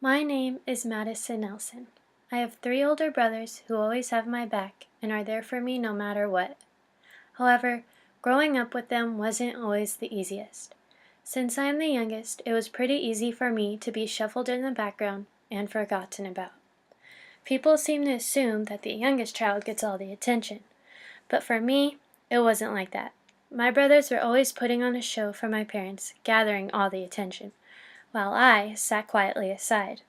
My name is Madison Nelson. I have three older brothers who always have my back and are there for me no matter what. However, growing up with them wasn't always the easiest. Since I am the youngest, it was pretty easy for me to be shuffled in the background and forgotten about. People seem to assume that the youngest child gets all the attention, but for me, it wasn't like that. My brothers were always putting on a show for my parents, gathering all the attention, while I sat quietly aside.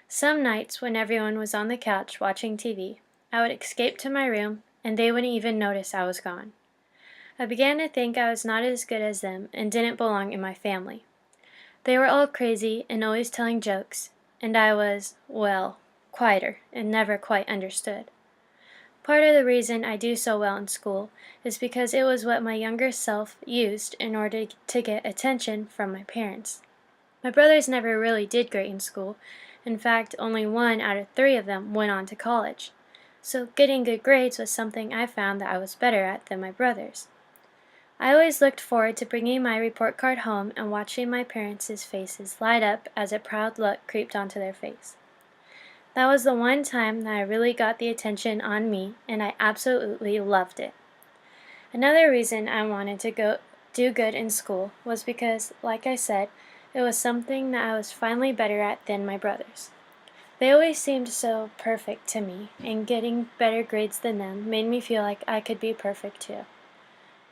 Some nights, when everyone was on the couch watching TV, I would escape to my room and they wouldn't even notice I was gone. I began to think I was not as good as them and didn't belong in my family. They were all crazy and always telling jokes, and I was, well, quieter and never quite understood. Part of the reason I do so well in school is because it was what my younger self used in order to get attention from my parents. My brothers never really did great in school. In fact, only 1 out of 3 of them went on to college. So getting good grades was something I found that I was better at than my brothers. I always looked forward to bringing my report card home and watching my parents' faces light up as a proud look creeped onto their face. That was the one time that I really got the attention on me, and I absolutely loved it. Another reason I wanted to go do good in school was because, like I said, it was something that I was finally better at than my brothers. They always seemed so perfect to me, and getting better grades than them made me feel like I could be perfect too.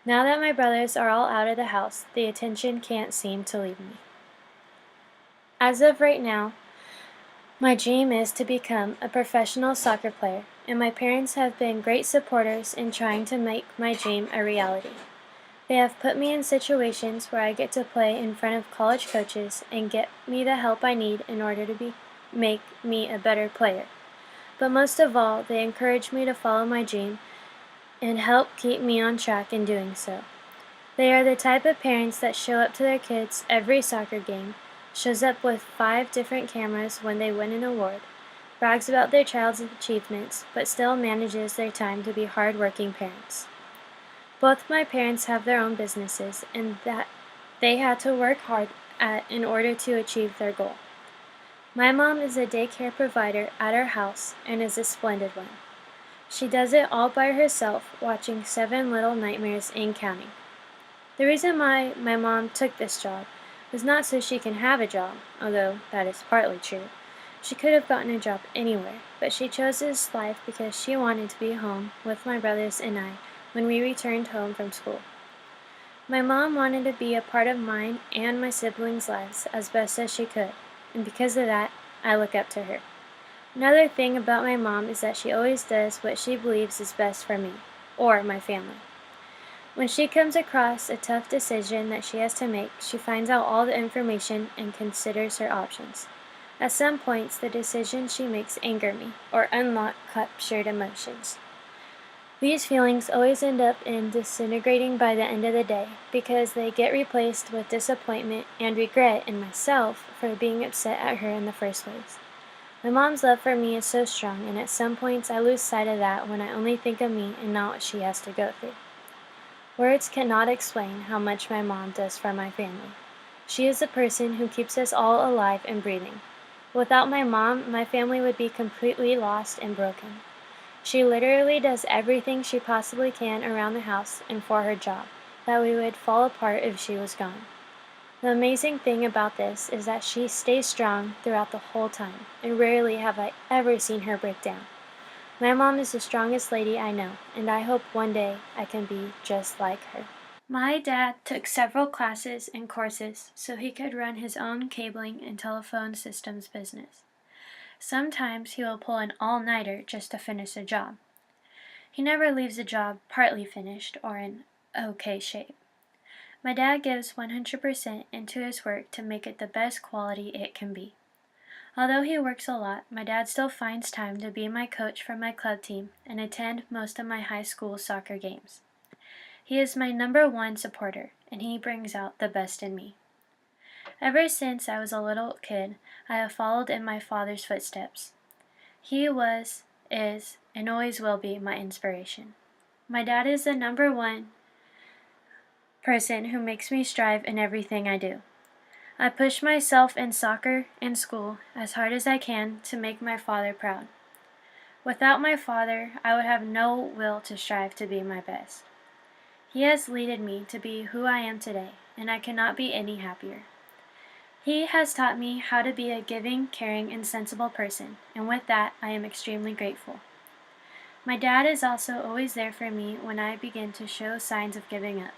Now that my brothers are all out of the house, the attention can't seem to leave me. As of right now, my dream is to become a professional soccer player, and my parents have been great supporters in trying to make my dream a reality. They have put me in situations where I get to play in front of college coaches and get me the help I need in order to make me a better player. But most of all, they encourage me to follow my dream and help keep me on track in doing so. They are the type of parents that show up to their kids every soccer game, shows up with 5 different cameras when they win an award, brags about their child's achievements, but still manages their time to be hard-working parents. Both my parents have their own businesses, and that they had to work hard at in order to achieve their goal. My mom is a daycare provider at our house and is a splendid one. She does it all by herself, watching 7 little nightmares and counting. The reason why my mom took this job was not so she can have a job, although that is partly true. She could have gotten a job anywhere, but she chose this life because she wanted to be home with my brothers and I when we returned home from school. My mom wanted to be a part of mine and my siblings' lives as best as she could, and because of that, I look up to her. Another thing about my mom is that she always does what she believes is best for me, or my family. When she comes across a tough decision that she has to make, she finds out all the information and considers her options. At some points, the decisions she makes anger me or unlock captured emotions. These feelings always end up in disintegrating by the end of the day because they get replaced with disappointment and regret in myself for being upset at her in the first place. My mom's love for me is so strong, and at some points I lose sight of that when I only think of me and not what she has to go through. Words cannot explain how much my mom does for my family. She is the person who keeps us all alive and breathing. Without my mom, my family would be completely lost and broken. She literally does everything she possibly can around the house and for her job, that we would fall apart if she was gone. The amazing thing about this is that she stays strong throughout the whole time, and rarely have I ever seen her break down. My mom is the strongest lady I know, and I hope one day I can be just like her. My dad took several classes and courses so he could run his own cabling and telephone systems business. Sometimes he will pull an all-nighter just to finish a job. He never leaves a job partly finished or in okay shape. My dad gives 100% into his work to make it the best quality it can be. Although he works a lot, my dad still finds time to be my coach for my club team and attend most of my high school soccer games. He is my #1 supporter, and he brings out the best in me. Ever since I was a little kid, I have followed in my father's footsteps. He was, is, and always will be my inspiration. My dad is the #1 person who makes me strive in everything I do. I push myself in soccer and school as hard as I can to make my father proud. Without my father, I would have no will to strive to be my best. He has led me to be who I am today, and I cannot be any happier. He has taught me how to be a giving, caring, and sensible person, and with that, I am extremely grateful. My dad is also always there for me when I begin to show signs of giving up.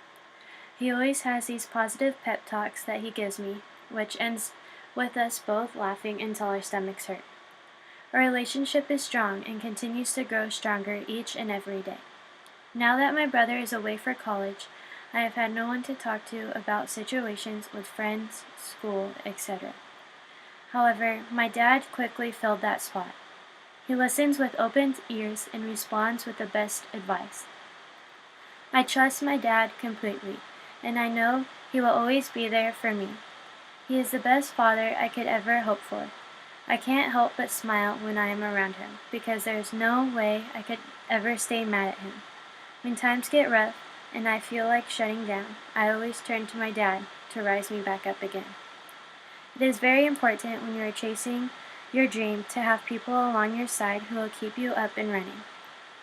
He always has these positive pep talks that he gives me, which ends with us both laughing until our stomachs hurt. Our relationship is strong and continues to grow stronger each and every day. Now that my brother is away for college, I have had no one to talk to about situations with friends, school, etc. However, my dad quickly filled that spot. He listens with open ears and responds with the best advice. I trust my dad completely, and I know he will always be there for me. He is the best father I could ever hope for. I can't help but smile when I am around him, because there is no way I could ever stay mad at him. When times get rough and I feel like shutting down, I always turn to my dad to rise me back up again. It is very important when you are chasing your dream to have people along your side who will keep you up and running.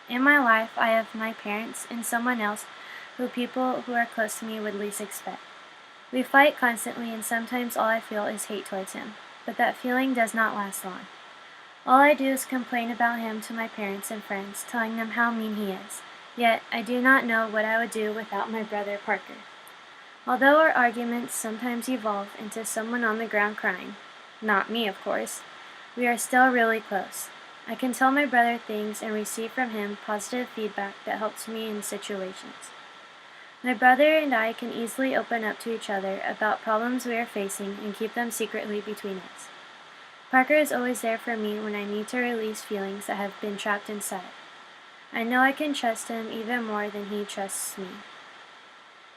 In my life, I have my parents and someone else who people who are close to me would least expect. We fight constantly, and sometimes all I feel is hate towards him, but that feeling does not last long. All I do is complain about him to my parents and friends, telling them how mean he is. Yet, I do not know what I would do without my brother Parker. Although our arguments sometimes evolve into someone on the ground crying, not me of course, we are still really close. I can tell my brother things and receive from him positive feedback that helps me in situations. My brother and I can easily open up to each other about problems we are facing and keep them secretly between us. Parker is always there for me when I need to release feelings that have been trapped inside. I know I can trust him even more than he trusts me.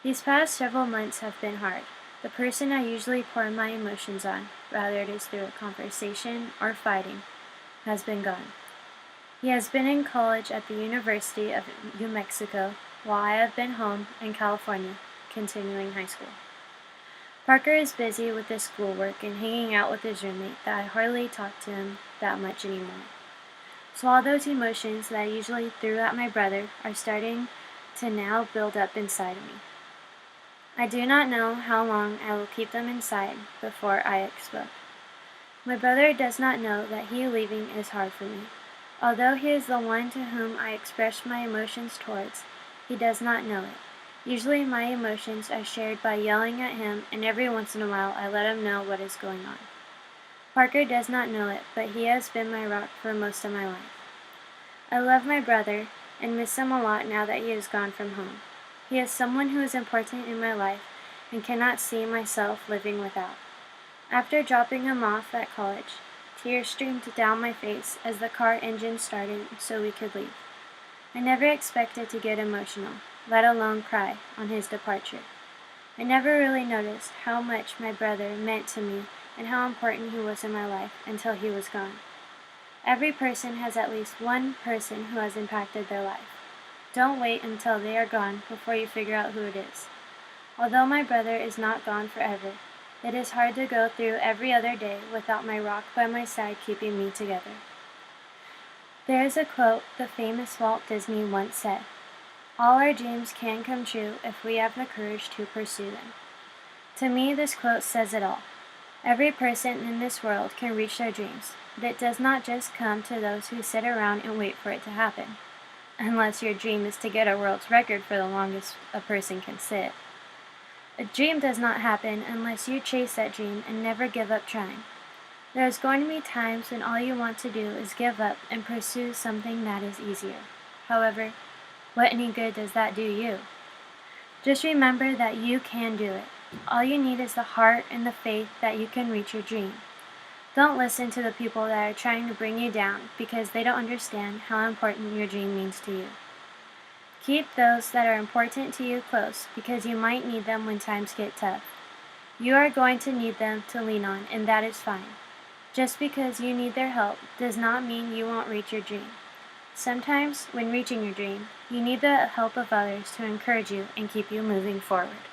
These past several months have been hard. The person I usually pour my emotions on, whether it is through a conversation or fighting, has been gone. He has been in college at the University of New Mexico, while I have been home in California, continuing high school. Parker is busy with his schoolwork and hanging out with his roommate that I hardly talk to him that much anymore. So all those emotions that I usually threw at my brother are starting to now build up inside of me. I do not know how long I will keep them inside before I explode. My brother does not know that he leaving is hard for me. Although he is the one to whom I express my emotions towards, he does not know it. Usually my emotions are shared by yelling at him, and every once in a while I let him know what is going on. Parker does not know it, but he has been my rock for most of my life. I love my brother and miss him a lot now that he is gone from home. He is someone who is important in my life and cannot see myself living without. After dropping him off at college, tears streamed down my face as the car engine started so we could leave. I never expected to get emotional, let alone cry, on his departure. I never really noticed how much my brother meant to me and how important he was in my life until he was gone. Every person has at least one person who has impacted their life. Don't wait until they are gone before you figure out who it is. Although my brother is not gone forever, it is hard to go through every other day without my rock by my side keeping me together. There is a quote the famous Walt Disney once said, "All our dreams can come true if we have the courage to pursue them." To me, this quote says it all. Every person in this world can reach their dreams, but it does not just come to those who sit around and wait for it to happen. Unless your dream is to get a world's record for the longest a person can sit. A dream does not happen unless you chase that dream and never give up trying. There is going to be times when all you want to do is give up and pursue something that is easier. However, what any good does that do you? Just remember that you can do it. All you need is the heart and the faith that you can reach your dream. Don't listen to the people that are trying to bring you down because they don't understand how important your dream means to you. Keep those that are important to you close because you might need them when times get tough. You are going to need them to lean on, and that is fine. Just because you need their help does not mean you won't reach your dream. Sometimes, when reaching your dream, you need the help of others to encourage you and keep you moving forward.